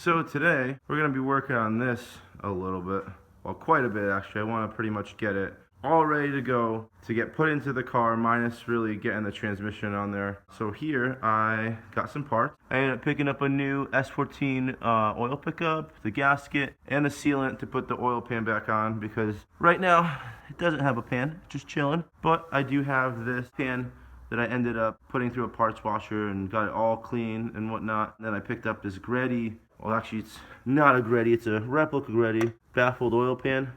So today we're gonna be working on this a little bit, well, quite a bit actually. I want to pretty much get it all ready to go to get put into the car, minus really getting the transmission on there. So here I got some parts. I ended up picking up a new S14 oil pickup, the gasket, and the sealant to put the oil pan back on, because right now it doesn't have a pan, just chilling. But I do have this pan that I ended up putting through a parts washer and got it all clean and whatnot. And then I picked up this Greddy, well actually it's not a Greddy, it's a replica Greddy baffled oil pan.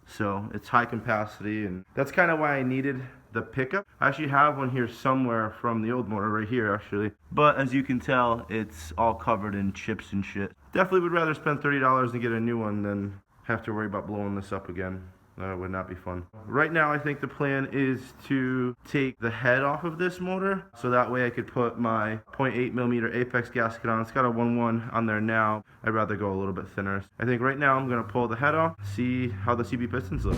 So it's high capacity, and that's kind of why I needed the pickup. I actually have one here somewhere from the old motor right here actually. But as you can tell, it's all covered in chips and shit. Definitely would rather spend $30 and get a new one than have to worry about blowing this up again. That would not be fun. Right now, I think the plan is to take the head off of this motor, so that way I could put my 0.8mm apex gasket on. It's got a 1.1 on there now. I'd rather go a little bit thinner. I think right now I'm gonna pull the head off, see how the CB pistons look.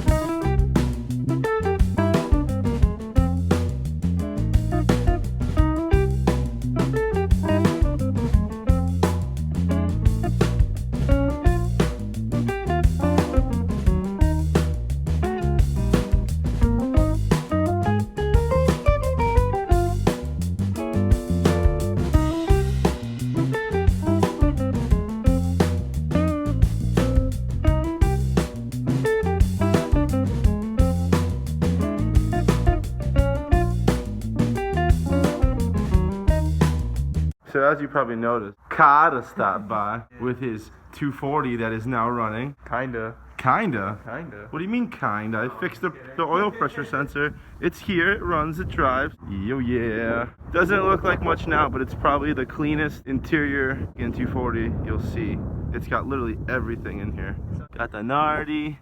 So as you probably noticed, Kada stopped by with his 240 that is now running. Kinda. Kinda? Kinda. What do you mean kinda? I fixed the oil pressure sensor. It's here, it runs, it drives. Yo yeah. Doesn't look like much now, but it's probably the cleanest interior in 240 you'll see. It's got literally everything in here. Got the Nardi,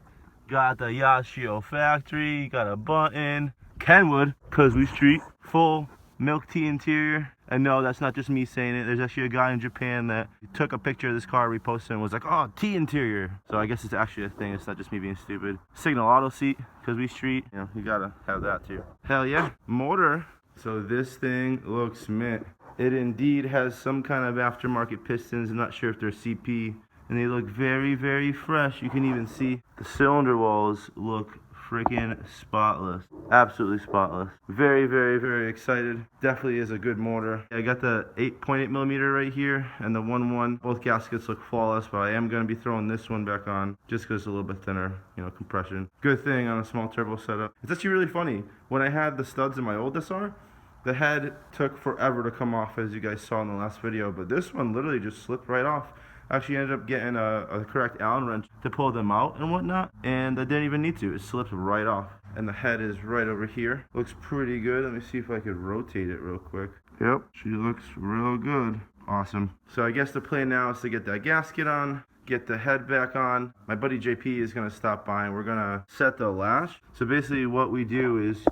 got the Yashio factory, got a button. Kenwood, cause we street, full milk tea interior. And no, that's not just me saying it. There's actually a guy in Japan that took a picture of this car, reposted, and was like, oh, tea interior. So I guess it's actually a thing. It's not just me being stupid. Signal auto seat, because we street. You know, you gotta have that too. Hell yeah. Motor. So this thing looks mint. It indeed has some kind of aftermarket pistons. I'm not sure if they're CP. And they look very, very fresh. You can even see the cylinder walls look freaking spotless. Absolutely spotless. Very, very, very excited. Definitely is a good motor. I got the 8.8mm right here and the 1.1. Both gaskets look flawless, but I am going to be throwing this one back on just because it's a little bit thinner, you know, compression. Good thing on a small turbo setup. It's actually really funny. When I had the studs in my old SR, the head took forever to come off, as you guys saw in the last video, but this one literally just slipped right off. Actually ended up getting a correct Allen wrench to pull them out and whatnot, and I didn't even need to. It slipped right off. And the head is right over here. Looks pretty good. Let me see if I could rotate it real quick. Yep, she looks real good. Awesome. So I guess the plan now is to get that gasket on, get the head back on. My buddy JP is gonna stop by and we're gonna set the lash. So basically what we do is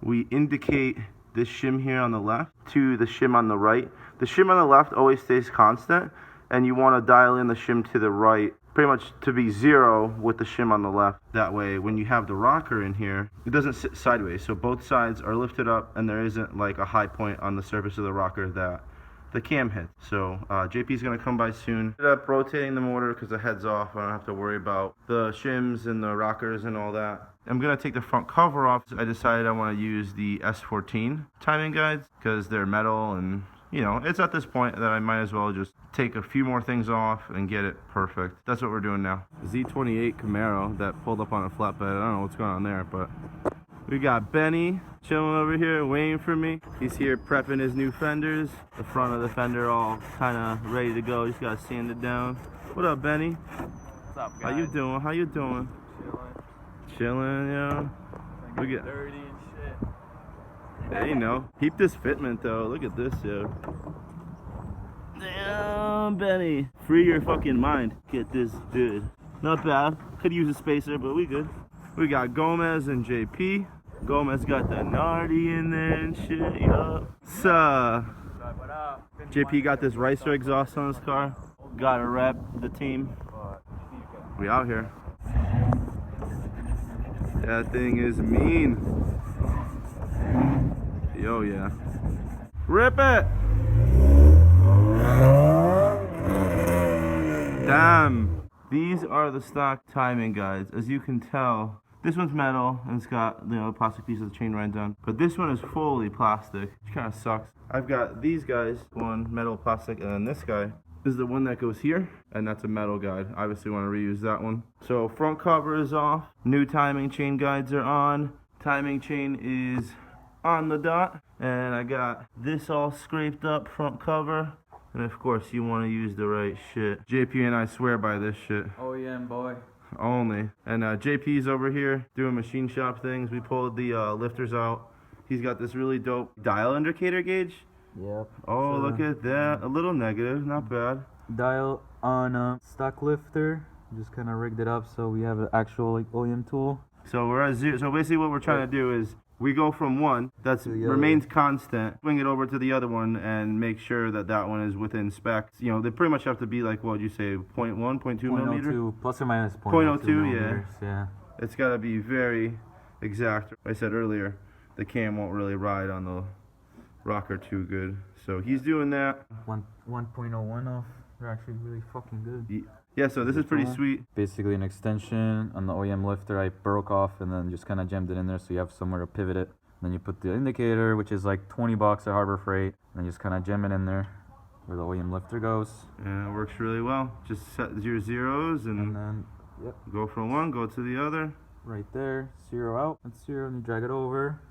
we indicate this shim here on the left to the shim on the right. The shim on the left always stays constant, and you want to dial in the shim to the right pretty much to be 0 with the shim on the left. That way when you have the rocker in here, it doesn't sit sideways, so both sides are lifted up and there isn't like a high point on the surface of the rocker that the cam hits. So JP's gonna come by soon. Ended up rotating the motor because the head's off. I don't have to worry about the shims and the rockers and all that. I'm gonna take the front cover off. I decided I want to use the S14 timing guides because they're metal, and you know, it's at this point that I might as well just take a few more things off and get it perfect. That's what we're doing now. Z28 Camaro that pulled up on a flatbed. I don't know what's going on there, but we got Benny chilling over here waiting for me. He's here prepping his new fenders. The front of the fender all kind of ready to go. Just gotta sand it down. What up, Benny? What's up, guys? How you doing? How you doing? Chilling, yo. Like get dirty and shit. Hey, you know, keep this fitment though. Look at this, yo. Damn, Benny. Free your fucking mind. Get this dude. Not bad. Could use a spacer, but we good. We got Gomez and JP. Gomez got the Nardi in there and shit, yo. So, JP got this Ricer exhaust on his car. Gotta rep the team. We out here. That thing is mean. Yo, yeah. Rip it! Damn. These are the stock timing guides. As you can tell, this one's metal and it's got, you know, a plastic piece of the chain right down. But this one is fully plastic, which kind of sucks. I've got these guys, one metal, plastic, and then this guy is the one that goes here, and that's a metal guide. Obviously want to reuse that one. So front cover is off. New timing chain guides are on. Timing chain is on the dot. And I got this all scraped up, front cover. And of course you want to use the right shit. JP and I swear by this shit. Oh yeah, boy. Only. And JP's over here doing machine shop things. We pulled the lifters out. He's got this really dope dial indicator gauge. Yep. Oh, look at that. A little negative, not bad. Dial on a stock lifter. Just kind of rigged it up so we have an actual like OEM tool. So we're at 0. So basically what we're trying to do is we go from one that's remains constant, swing it over to the other one and make sure that that one is within specs. You know, they pretty much have to be like, what would you say, 0.1, 0.2 millimeter? 0.02 plus or minus 0.02, millimeters, yeah. It's got to be very exact. I said earlier, the cam won't really ride on the rocker too good. So he's doing that. 1.01 off. They're actually really fucking good. Yeah, so this is pretty sweet. Basically an extension on the OEM lifter. I broke off and then just kind of jammed it in there so you have somewhere to pivot it. Then you put the indicator, which is like 20 bucks at Harbor Freight, and then just kind of jam it in there where the OEM lifter goes. Yeah, it works really well. Just set your zeros and then go from one, go to the other. Right there, 0 out. That's 0, and you drag it over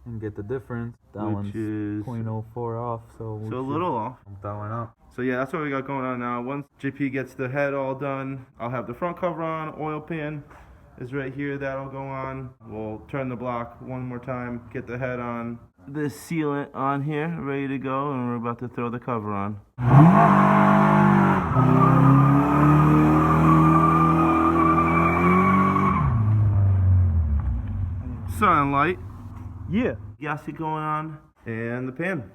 and get the difference. That which one's is 0.04 off, so a little off. Bump that one up. So yeah, that's what we got going on now. Once JP gets the head all done, I'll have the front cover on. Oil pan is right here, that'll go on. We'll turn the block one more time, get the head on. The sealant on here, ready to go, and we're about to throw the cover on. Sunlight. Yeah. Gasket going on, and the pan.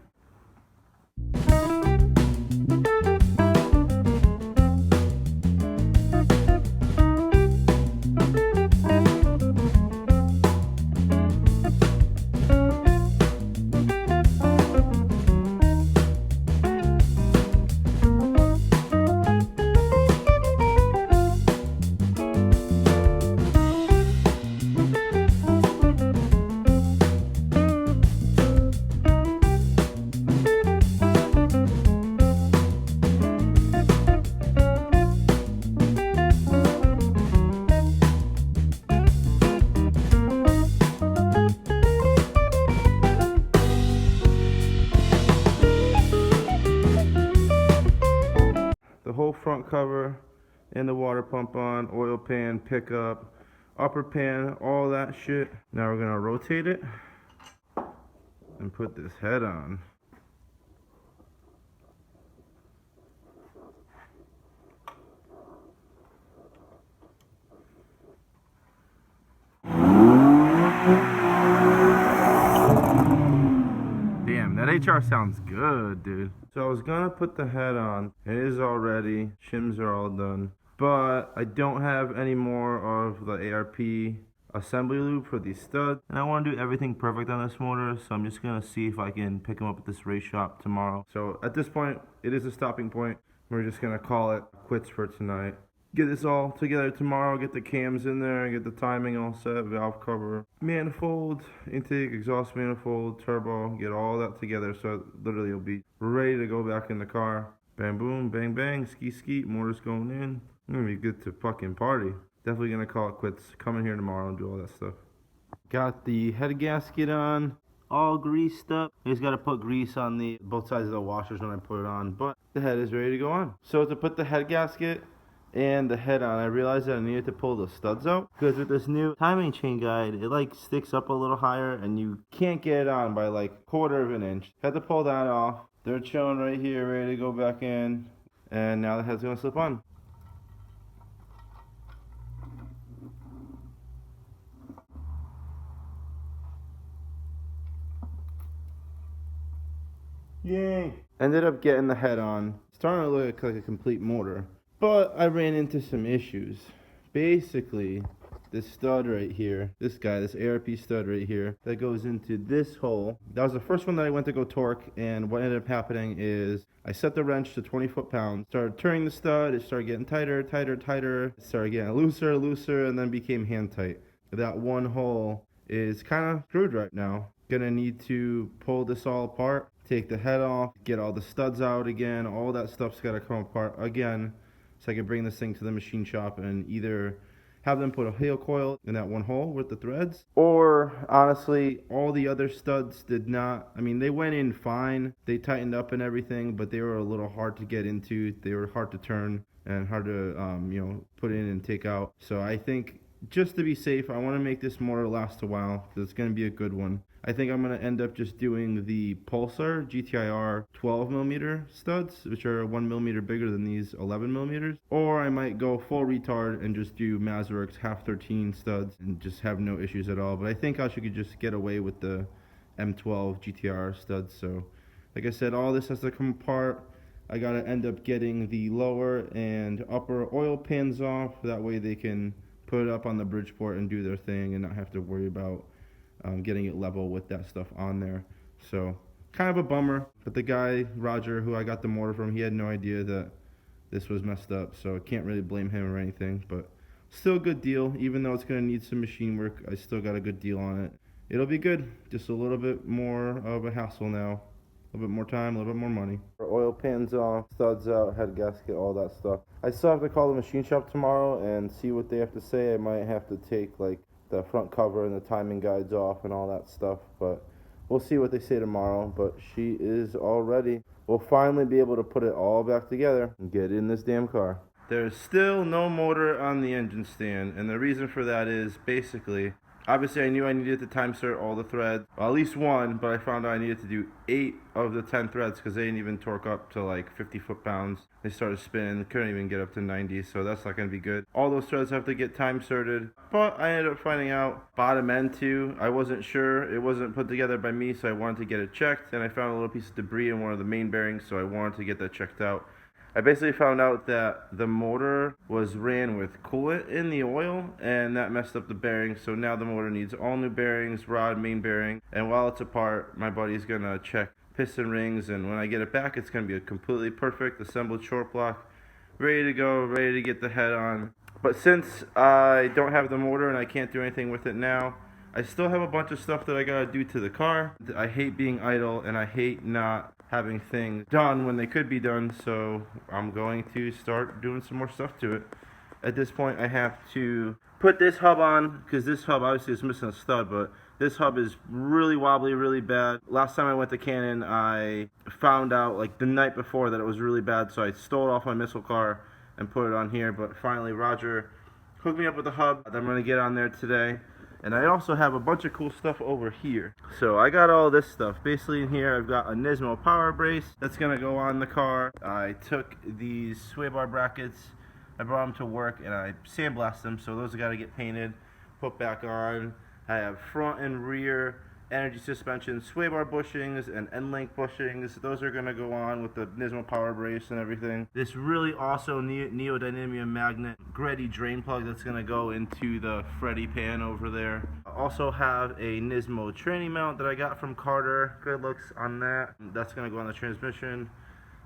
Whole front cover and the water pump on, oil pan, pickup, upper pan, all that shit. Now we're gonna rotate it and put this head on. Damn, that HR sounds good, dude. So I was gonna put the head on. It is all ready. Shims are all done. But I don't have any more of the ARP assembly loop for these studs. And I want to do everything perfect on this motor, so I'm just gonna see if I can pick them up at this race shop tomorrow. So at this point, it is a stopping point. We're just gonna call it quits for tonight. Get this all together tomorrow, get the cams in there, get the timing all set, valve cover, manifold, intake, exhaust manifold, turbo, get all that together so it literally will be ready to go back in the car. Bam boom, bang bang, ski skeet, motor's going in. I'm gonna be good to fucking party. Definitely gonna call it quits. Come in here tomorrow and do all that stuff. Got the head gasket on, all greased up. I just gotta put grease on the both sides of the washers when I put it on, but the head is ready to go on. So to put the head gasket and the head on, I realized that I needed to pull the studs out because with this new timing chain guide, it like sticks up a little higher and you can't get it on by like 1/4 of an inch. Had to pull that off. They're chilling right here, ready to go back in, and now the head's gonna slip on. Yay! Ended up getting the head on. Starting to look like a complete motor. But I ran into some issues. Basically, this stud right here, this guy, this ARP stud right here, that goes into this hole. That was the first one that I went to go torque, and what ended up happening is I set the wrench to 20 foot-pounds, started turning the stud, it started getting tighter, tighter, tighter, it started getting looser, looser, and then became hand tight. That one hole is kind of screwed right now. Gonna need to pull this all apart, take the head off, get all the studs out again, all that stuff's gotta come apart again, so I can bring this thing to the machine shop and either have them put a heel coil in that one hole with the threads, or honestly, all the other studs did not, I mean, they went in fine, they tightened up and everything, but they were a little hard to get into, they were hard to turn and hard to, put in and take out. So I think, just to be safe, I want to make this motor last a while, because it's going to be a good one. I think I'm going to end up just doing the Pulsar GTIR 12mm studs, which are 1mm bigger than these 11mm. Or I might go full retard and just do Mazworks half 13 studs and just have no issues at all. But I think I should just get away with the M12 GTR studs. So, like I said, all this has to come apart. I got to end up getting the lower and upper oil pans off. That way they can put it up on the Bridgeport and do their thing and not have to worry about getting it level with that stuff on there. So kind of a bummer, but the guy Roger who I got the motor from, he had no idea that this was messed up, so I can't really blame him or anything. But still a good deal. Even though it's going to need some machine work, I still got a good deal on it. It'll be good, just a little bit more of a hassle now, a little bit more time, a little bit more money. Oil pans off, studs out, head gasket, all that stuff. I still have to call the machine shop tomorrow and see what they have to say. I might have to take like the front cover and the timing guides off and all that stuff, but we'll see what they say tomorrow. But she is all ready. We'll finally be able to put it all back together and get in this damn car. There's still no motor on the engine stand, and the reason for that is basically, obviously I knew I needed to time sort all the threads, well, at least one, but I found out I needed to do 8 of the 10 threads because they didn't even torque up to like 50 foot-pounds. They started spinning, couldn't even get up to 90, so that's not going to be good. All those threads have to get time sorted, but I ended up finding out bottom end too. I wasn't sure, it wasn't put together by me, so I wanted to get it checked, and I found a little piece of debris in one of the main bearings, so I wanted to get that checked out. I basically found out that the motor was ran with coolant in the oil, and that messed up the bearings, so now the motor needs all new bearings, rod, main bearing, and while it's apart, my buddy's gonna check piston rings, and when I get it back, it's gonna be a completely perfect assembled short block, ready to go, ready to get the head on. But since I don't have the motor and I can't do anything with it now, I still have a bunch of stuff that I gotta do to the car. I hate being idle, and I hate not having things done when they could be done, so I'm going to start doing some more stuff to it. At this point, I have to put this hub on, because this hub obviously is missing a stud, but this hub is really wobbly, really bad. Last time I went to Canon, I found out like the night before that it was really bad, so I stole it off my missile car and put it on here, but finally Roger hooked me up with a hub that I'm going to get on there today. And I also have a bunch of cool stuff over here. So I got all this stuff. Basically in here I've got a Nismo power brace that's going to go on the car. I took these sway bar brackets, I brought them to work, and I sandblasted them, so those have got to get painted, put back on. I have front and rear energy suspension sway bar bushings and end link bushings. Those are going to go on with the Nismo power brace and everything. This really awesome neodymium magnet Greddy drain plug that's going to go into the Freddy pan over there. I also have a Nismo tranny mount that I got from Carter. Good looks on that. That's going to go on the transmission.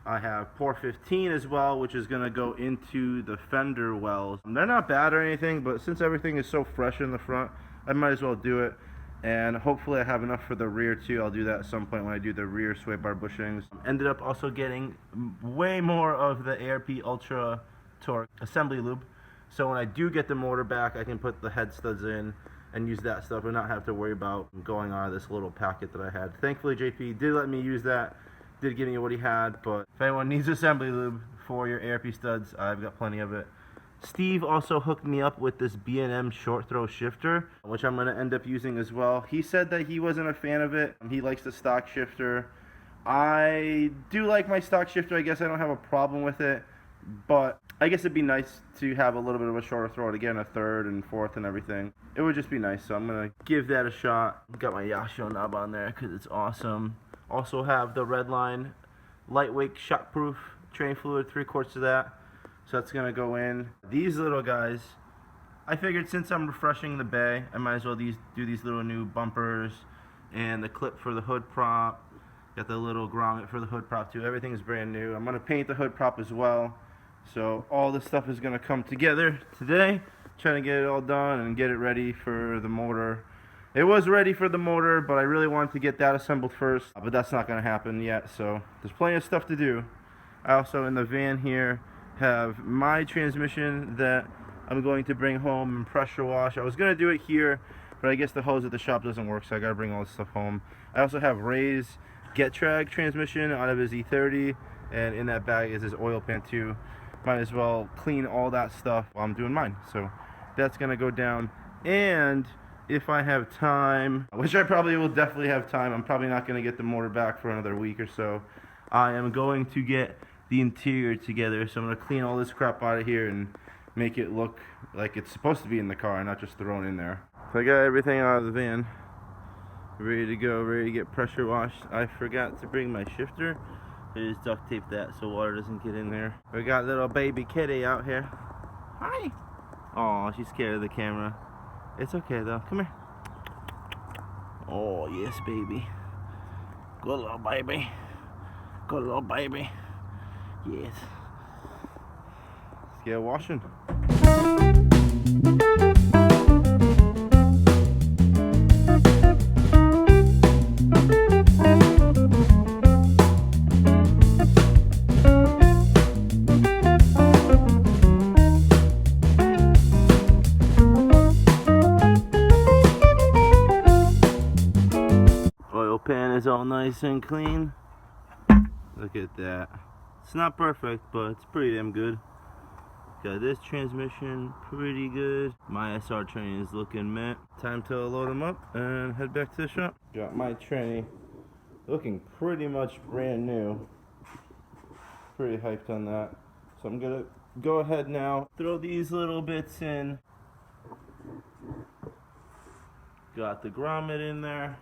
I have pour 15 as well, which is going to go into the fender wells. They're not bad or anything, but since everything is so fresh in the front, I might as well do it. And hopefully I have enough for the rear too. I'll do that at some point when I do the rear sway bar bushings. Ended up also getting way more of the ARP Ultra Torque assembly lube. So when I do get the motor back, I can put the head studs in and use that stuff and not have to worry about going out of this little packet that I had. Thankfully JP did let me use that, did give me what he had, but if anyone needs assembly lube for your ARP studs, I've got plenty of it. Steve also hooked me up with this B&M short throw shifter, which I'm going to end up using as well. He said that he wasn't a fan of it. He likes the stock shifter. I do like my stock shifter. I guess I don't have a problem with it, but I guess it'd be nice to have a little bit of a shorter throw to get a third and fourth and everything. It would just be nice, so I'm going to give that a shot. Got my Yashio knob on there because it's awesome. Also have the Redline lightweight shockproof train fluid, 3/4 of that. So that's going to go in. These little guys, I figured since I'm refreshing the bay, I might as well do these little new bumpers and the clip for the hood prop. Got the little grommet for the hood prop too. Everything's brand new. I'm gonna paint the hood prop as well. So all this stuff is gonna come together today. Trying to get it all done and get it ready for the motor. It was ready for the motor, but I really wanted to get that assembled first. But that's not gonna happen yet, so there's plenty of stuff to do. I also, in the van here, have my transmission that I'm going to bring home and pressure wash. I was gonna do it here, but I guess the hose at the shop doesn't work, so I gotta bring all this stuff home. I also have Ray's Getrag transmission out of his E30, and in that bag is his oil pan too. Might as well clean all that stuff while I'm doing mine. So that's gonna go down. And if I have time, which I probably will definitely have time, I'm probably not gonna get the motor back for another week or so. I am going to get the interior together, so I'm gonna clean all this crap out of here and make it look like it's supposed to be in the car, not just thrown in there. So I got everything out of the van, ready to go, ready to get pressure washed. I forgot to bring my shifter. I just duct tape that so water doesn't get in there. We got little baby kitty out here. Hi. Oh, she's scared of the camera. It's okay though. Come here. Oh yes, baby. Good little baby. Good little baby. Yes. Let's get washing. Oil pan is all nice and clean. Look at that. It's not perfect, but it's pretty damn good. Got this transmission pretty good. My SR train is looking mint. Time to load them up and head back to the shop. Got my train looking pretty much brand new. Pretty hyped on that. So I'm gonna go ahead now, throw these little bits in. Got the grommet in there.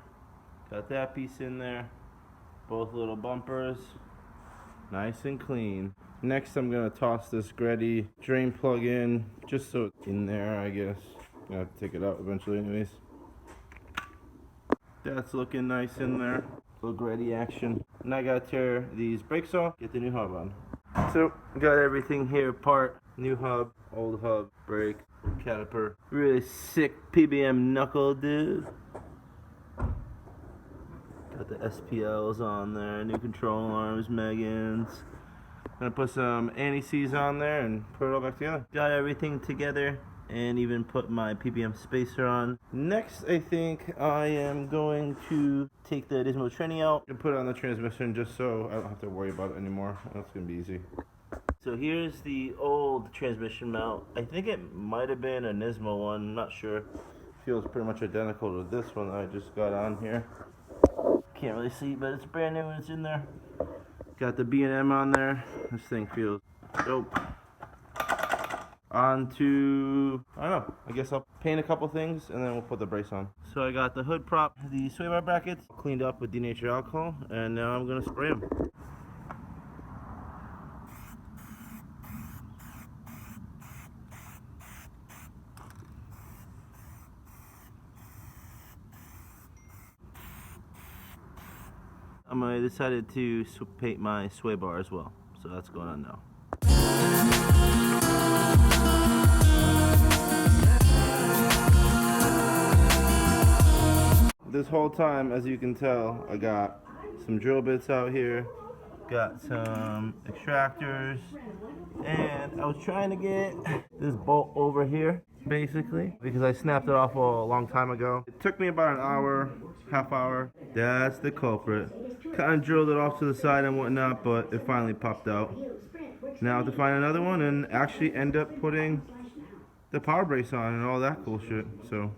Got that piece in there. Both little bumpers. Nice and clean. Next I'm gonna toss this Greddy drain plug in, just so it's in there, I guess. I'm gonna have to take it out eventually anyways. That's looking nice in there. Little Greddy action. And I gotta tear these brakes off, get the new hub on. So, got everything here apart. New hub, old hub, brake, caliper. Really sick PBM knuckle, dude. Got the SPLs on there, new control arms, Megans. Gonna put some anti-seize on there and put it all back together. Got everything together and even put my PPM spacer on. Next, I think I am going to take the Dismo tranny out and put it on the transmission just so I don't have to worry about it anymore. That's gonna be easy. So here's the old transmission mount. I think it might have been a Nismo one, I'm not sure. Feels pretty much identical to this one that I just got on here. Can't really see, but it's brand new and it's in there. Got the B&M on there. This thing feels dope. On to, I don't know, I guess I'll paint a couple things and then we'll put the brace on. So I got the hood prop, the sway bar brackets, cleaned up with denatured alcohol, and now I'm gonna spray them. I decided to paint my sway bar as well, so that's going on now. This whole time, as you can tell, I got some drill bits out here, got some extractors, and I was trying to get this bolt over here, basically, because I snapped it off a long time ago. It took me about an hour, half hour. That's the culprit. Kind of drilled it off to the side and whatnot, but it finally popped out. Now I have to find another one and actually end up putting the power brace on and all that cool shit. So,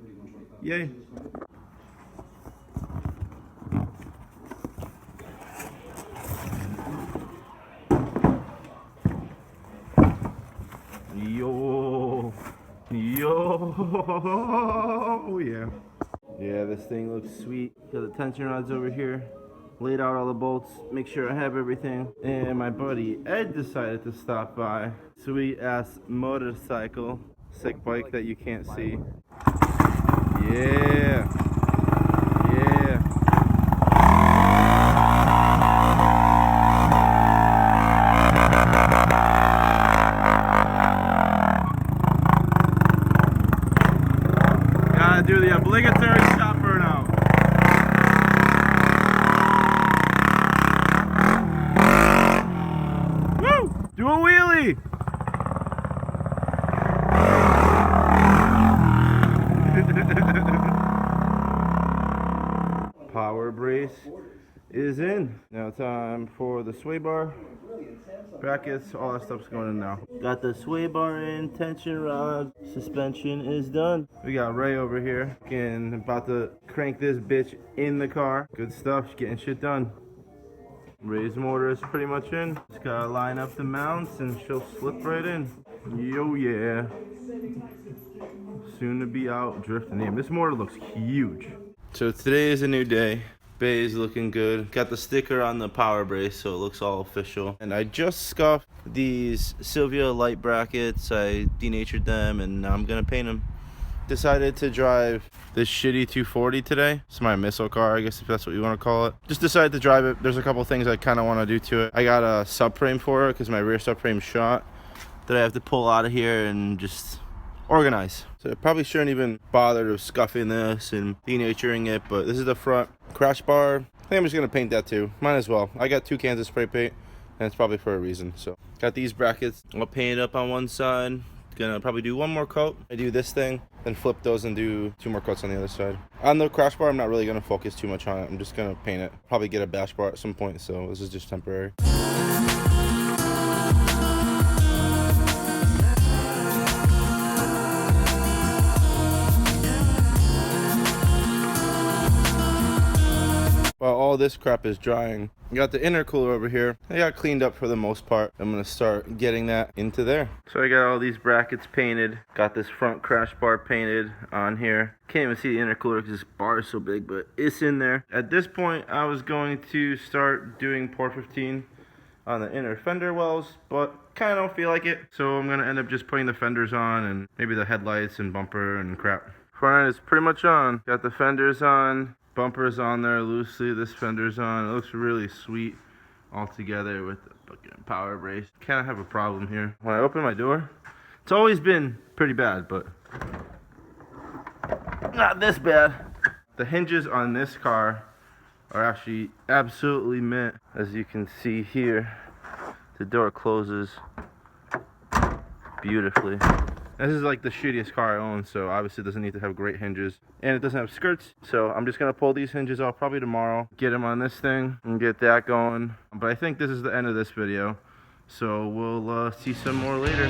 yay. Yo, yeah. Yeah, this thing looks sweet. Got the tension rods over here. Laid out all the bolts, make sure I have everything. And my buddy Ed decided to stop by. Sweet ass motorcycle. Sick bike that you can't see. Yeah. Yeah. Gotta do the obligatory shot burnout. Woo! Do a wheelie! Power brace is in. Now time for the sway bar. Brackets, all that stuff's going in now. Got the sway bar in, tension rod, suspension is done. We got Ray over here, again, about to crank this bitch in the car. Good stuff, getting shit done. Ray's motor is pretty much in. Just gotta line up the mounts and she'll slip right in. Yo yeah. Soon to be out drifting in. This motor looks huge. So today is a new day. Bay is looking good. Got the sticker on the power brace so it looks all official. And I just scuffed these Sylvia light brackets. I denatured them and now I'm gonna paint them. Decided to drive this shitty 240 today. It's my missile car, I guess if that's what you want to call it. Just decided to drive it. There's a couple things I kind of want to do to it. I got a subframe for it because my rear subframe's shot that I have to pull out of here and just organize. So I probably shouldn't even bother to scuffing this and denaturing it, but this is the front crash bar. I think I'm just gonna paint that too. Might as well. I got 2 cans of spray paint and it's probably for a reason. So got these brackets. I'll paint it up on one side. Gonna probably do 1 more coat. I do this thing, then flip those and do 2 more coats on the other side. On the crash bar, I'm not really gonna focus too much on it. I'm just gonna paint it. Probably get a bash bar at some point, so this is just temporary. While all this crap is drying, I got the intercooler over here. I got cleaned up for the most part. I'm gonna start getting that into there. So I got all these brackets painted. Got this front crash bar painted on here. Can't even see the intercooler because this bar is so big, but it's in there. At this point, I was going to start doing port 15 on the inner fender wells, but kind of don't feel like it. So I'm gonna end up just putting the fenders on and maybe the headlights and bumper and crap. Front end is pretty much on. Got the fenders on. Bumpers on there loosely, this fender's on. It looks really sweet all together with the fucking power brace. Kind of have a problem here. When I open my door, it's always been pretty bad, but not this bad. The hinges on this car are actually absolutely mint. As you can see here, the door closes beautifully. This is like the shittiest car I own, so obviously it doesn't need to have great hinges. And it doesn't have skirts, so I'm just gonna pull these hinges off probably tomorrow, get them on this thing, and get that going. But I think this is the end of this video, so we'll see some more later.